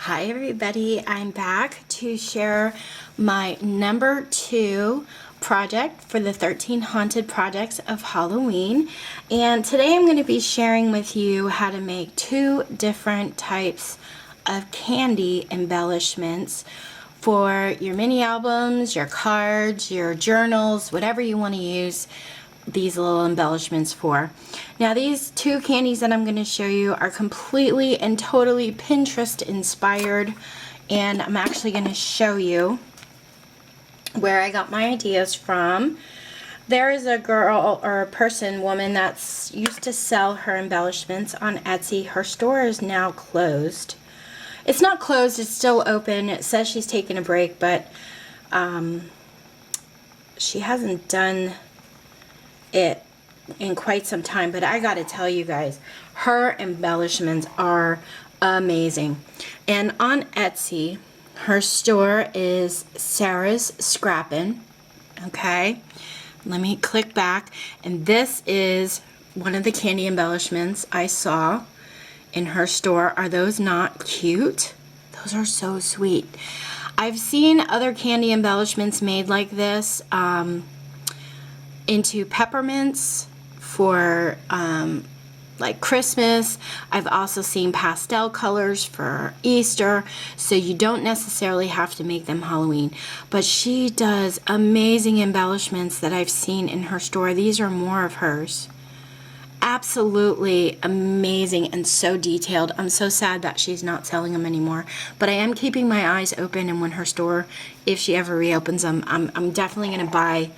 Hi everybody, I'm back to share my number 2 project for the 13 Haunted Projects of Halloween. And today I'm going to be sharing with you how to make 2 different types of candy embellishments for your mini albums, your cards, your journals, whatever you want to use these little embellishments for. Now these 2 candies that I'm going to show you are completely and totally Pinterest inspired, and I'm actually going to show you where I got my ideas from. There is a girl or a woman that's used to sell her embellishments on Etsy. Her store is now closed. It's not closed, it's still open. It says she's taking a break, but she hasn't done it in quite some time. But I gotta tell you guys, her embellishments are amazing. And on Etsy, her store is Sarasscrappin. Okay, let me click back, and this is one of the candy embellishments I saw in her store. Are those not cute? Those are so sweet. I've seen other candy embellishments made like this into peppermints for like Christmas. I've also seen pastel colors for Easter, so you don't necessarily have to make them Halloween. But she does amazing embellishments that I've seen in her store. These are more of hers. Absolutely amazing and so detailed. I'm so sad that she's not selling them anymore, but I am keeping my eyes open, and when her store, if she ever reopens them, I'm definitely going to buy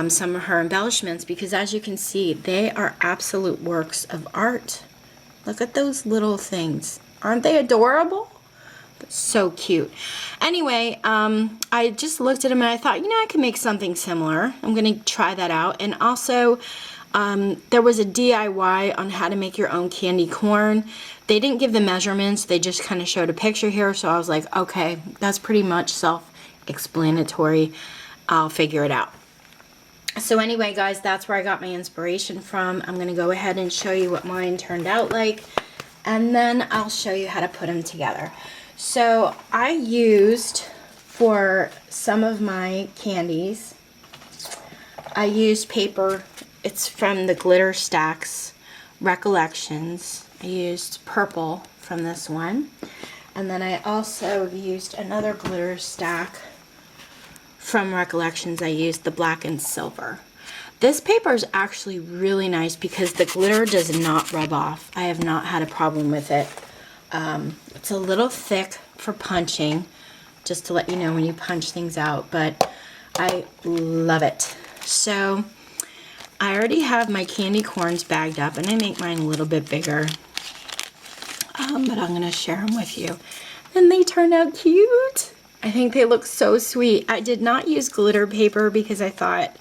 some of her embellishments, because as you can see, they are absolute works of art. Look at those little things. Aren't they adorable? But so cute. Anyway, I just looked at them and I thought, you know, I could make something similar. I'm going to try that out. And also, there was a DIY on how to make your own candy corn. They didn't give the measurements. They just kind of showed a picture here. So I was like, okay, that's pretty much self-explanatory. I'll figure it out. So anyway, guys, that's where I got my inspiration from. I'm going to go ahead and show you what mine turned out like, and then I'll show you how to put them together. So I used, for some of my candies, I used paper. It's from the Glitter Stacks Recollections. I used purple from this one. And then I also used another glitter stack from Recollections. I used the black and silver. This paper is actually really nice because the glitter does not rub off. I have not had a problem with it. It's a little thick for punching, just to let you know when you punch things out, but I love it. So I already have my candy corns bagged up, and I make mine a little bit bigger, but I'm going to share them with you. And they turned out cute. I think they look so sweet. I did not use glitter paper because I thought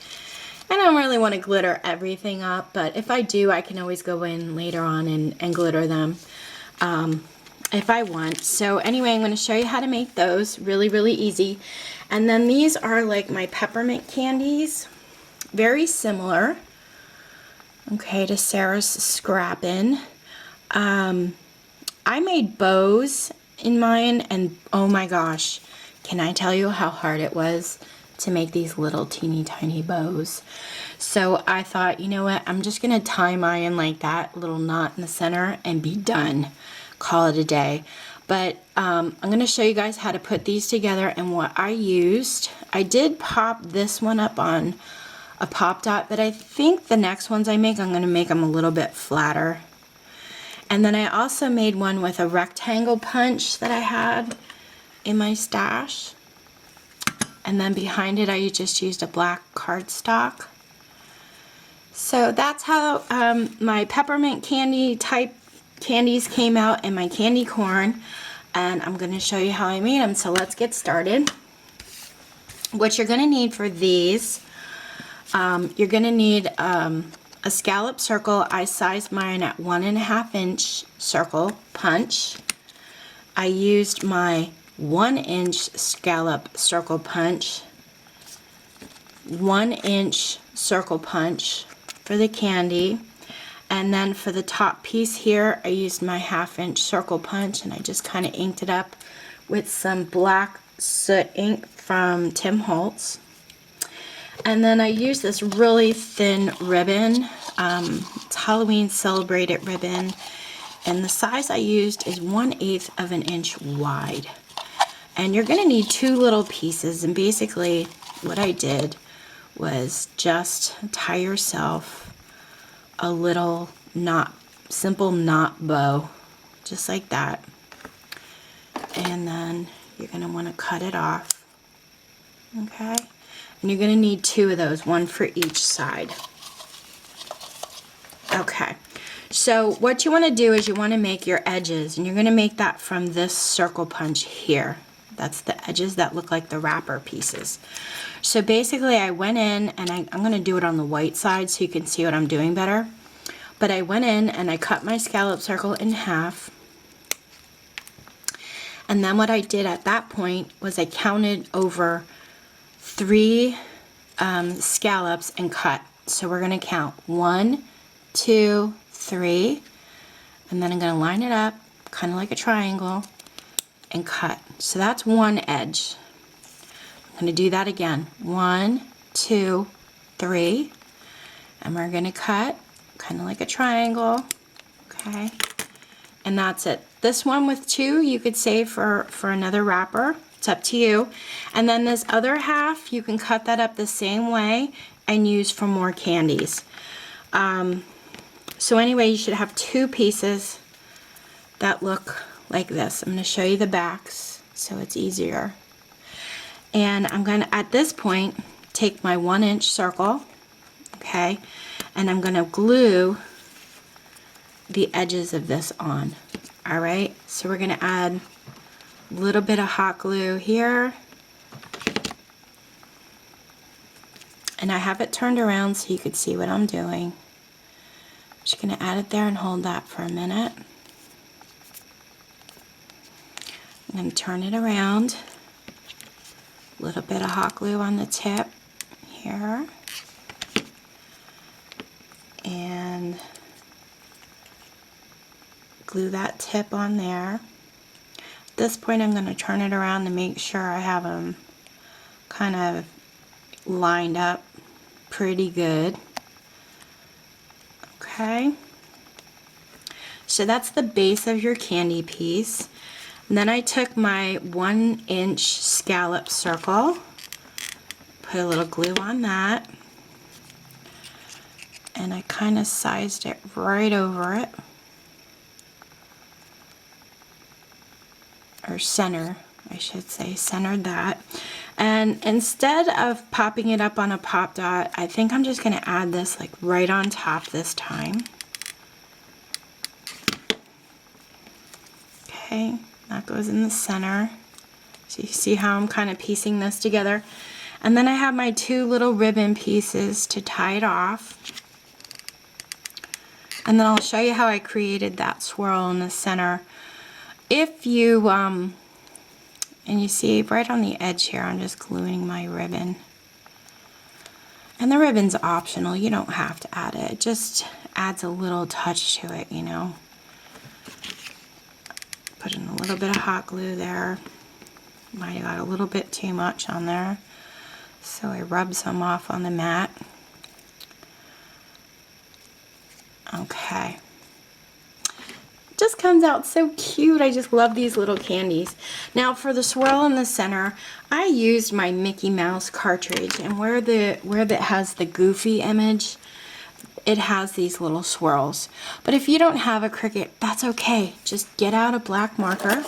I don't really want to glitter everything up, but if I do, I can always go in later on and glitter them if I want. So anyway, I'm going to show you how to make those. Really, really easy. And then these are like my peppermint candies. Very similar, okay, to Sarasscrappin. I made bows in mine, and oh my gosh, can I tell you how hard it was to make these little teeny tiny bows? So I thought, you know what, I'm just gonna tie mine like that, little knot in the center, and be done. Call it a day. But I'm gonna show you guys how to put these together and what I used. I did pop this one up on a pop dot, but I think the next ones I make, I'm gonna make them a little bit flatter. And then I also made one with a rectangle punch that I had in my stash, and then behind it I just used a black cardstock. So that's how my peppermint candy type candies came out in my candy corn, and I'm going to show you how I made them. So let's get started. What you're going to need for these, you're going to need a scallop circle. I sized mine at 1.5 inch circle punch. I used my 1 inch scallop circle punch, 1 inch circle punch for the candy, And then for the top piece here, I used my 1/2-inch circle punch, and I just kind of inked it up with some black soot ink from Tim Holtz. And then I used this really thin ribbon. It's Halloween Celebrate It ribbon. And the size I used is 1/8 of an inch wide. And you're going to need 2 little pieces. And basically what I did was just tie yourself a little simple knot bow, just like that. And then you're going to want to cut it off. Okay? And you're going to need 2 of those, 1 for each side. Okay. So what you want to do is you want to make your edges, and you're going to make that from this circle punch here. That's the edges that look like the wrapper pieces. So basically I went in, and I'm going to do it on the white side so you can see what I'm doing better. But I went in and I cut my scallop circle in half. And then what I did at that point was I counted over 3 scallops and cut. So we're going to count 1, 2, 3, and then I'm going to line it up kind of like a triangle and cut. So that's one edge. I'm going to do that again. 1, 2, 3, and we're going to cut kind of like a triangle. Okay, and that's it. This one with 2 you could save for another wrapper. It's up to you. And then this other half, you can cut that up the same way and use for more candies. So anyway, you should have 2 pieces that look like this. I'm going to show you the backs so it's easier. And I'm going to, at this point, take my 1-inch circle, okay, and I'm going to glue the edges of this on. All right, so we're going to add a little bit of hot glue here. And I have it turned around so you could see what I'm doing. I'm just going to add it there and hold that for a minute. I'm going to turn it around. A little bit of hot glue on the tip here. And glue that tip on there. At this point I'm going to turn it around to make sure I have them kind of lined up pretty good. Okay, so that's the base of your candy piece. And then I took my 1-inch scallop circle, put a little glue on that, and I kind of sized it right over it, or center, I should say, centered that. And instead of popping it up on a pop dot, I think I'm just going to add this like right on top this time. Okay, that goes in the center. So you see how I'm kind of piecing this together. And then I have my 2 little ribbon pieces to tie it off. And then I'll show you how I created that swirl in the center. If you, and you see right on the edge here, I'm just gluing my ribbon. And the ribbon's optional, you don't have to add it. It just adds a little touch to it, you know. Put in a little bit of hot glue there. Might have got a little bit too much on there. So I rubbed some off on the mat. Okay. Just comes out so cute. I just love these little candies. Now for the swirl in the center, I used my Mickey Mouse cartridge, and where it has the Goofy image, it has these little swirls. But if you don't have a Cricut, that's okay. Just get out a black marker.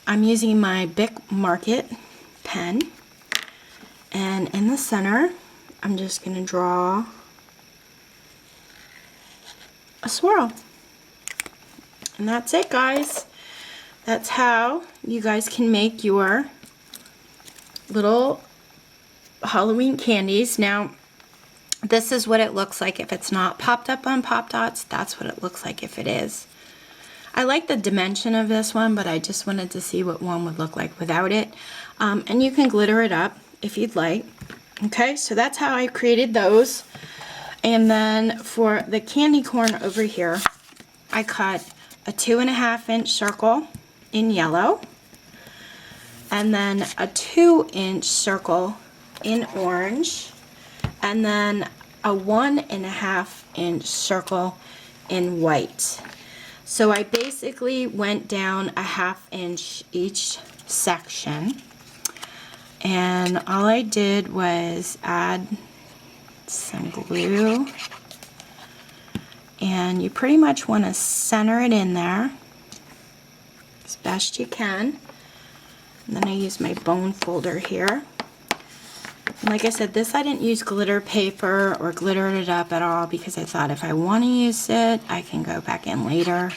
I'm using my Bic Market pen, and in the center, I'm just going to draw a swirl. And that's it, guys. That's how you guys can make your little Halloween candies. Now, this is what it looks like if it's not popped up on Pop Dots. That's what it looks like if it is. I like the dimension of this one, but I just wanted to see what one would look like without it. And you can glitter it up if you'd like. Okay, so that's how I created those. And then for the candy corn over here, I cut a 2.5-inch circle in yellow, and then a 2-inch circle in orange, and then a 1.5-inch circle in white. So I basically went down a 1/2 inch each section, and all I did was add some glue, and you pretty much want to center it in there as best you can. And then I use my bone folder here. And like I said, this I didn't use glitter paper or glitter it up at all, because I thought if I want to use it, I can go back in later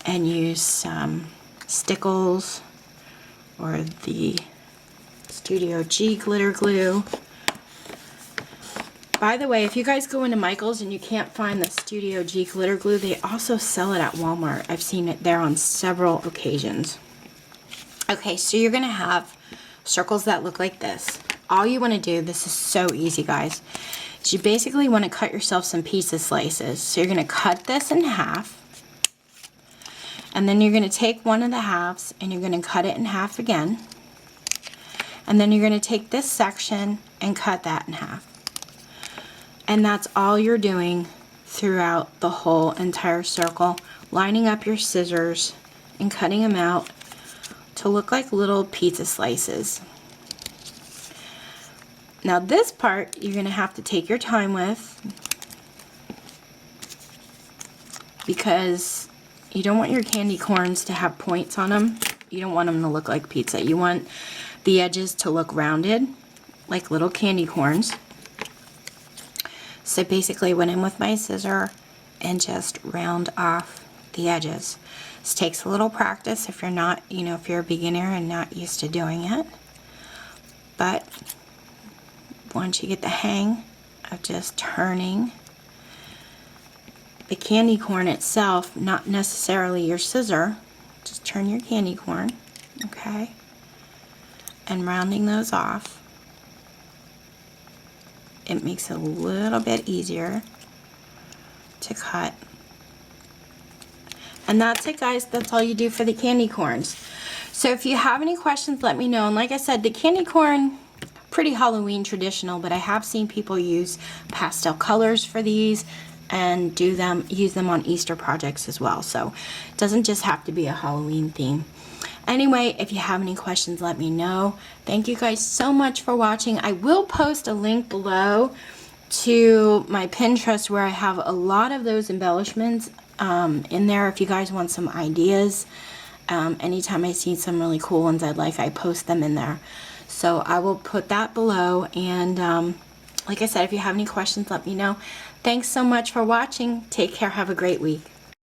and use some stickles or the Studio G glitter glue. By the way, if you guys go into Michael's and you can't find the Studio G glitter glue, they also sell it at Walmart. I've seen it there on several occasions. Okay, so you're going to have circles that look like this. All you want to do, this is so easy, guys, is you basically want to cut yourself some pizza slices. So you're going to cut this in half, and then you're going to take one of the halves and you're going to cut it in half again. And then you're going to take this section and cut that in half. And that's all you're doing throughout the whole entire circle, lining up your scissors and cutting them out to look like little pizza slices. Now this part you're going to have to take your time with, because you don't want your candy corns to have points on them. You don't want them to look like pizza. You want the edges to look rounded like little candy corns. So basically went in with my scissor and just round off the edges. This takes a little practice if you're not, if you're a beginner and not used to doing it. But once you get the hang of just turning the candy corn itself, not necessarily your scissor, just turn your candy corn, okay, and rounding those off, it makes it a little bit easier to cut. And that's it, guys. That's all you do for the candy corns. So if you have any questions, let me know. And like I said, the candy corn, pretty Halloween traditional, but I have seen people use pastel colors for these and use them on Easter projects as well. So it doesn't just have to be a Halloween theme. Anyway, if you have any questions, let me know. Thank you guys so much for watching. I will post a link below to my Pinterest where I have a lot of those embellishments in there if you guys want some ideas. Anytime I see some really cool ones I post them in there. So I will put that below, and like I said, if you have any questions, let me know. Thanks so much for watching. Take care. Have a great week.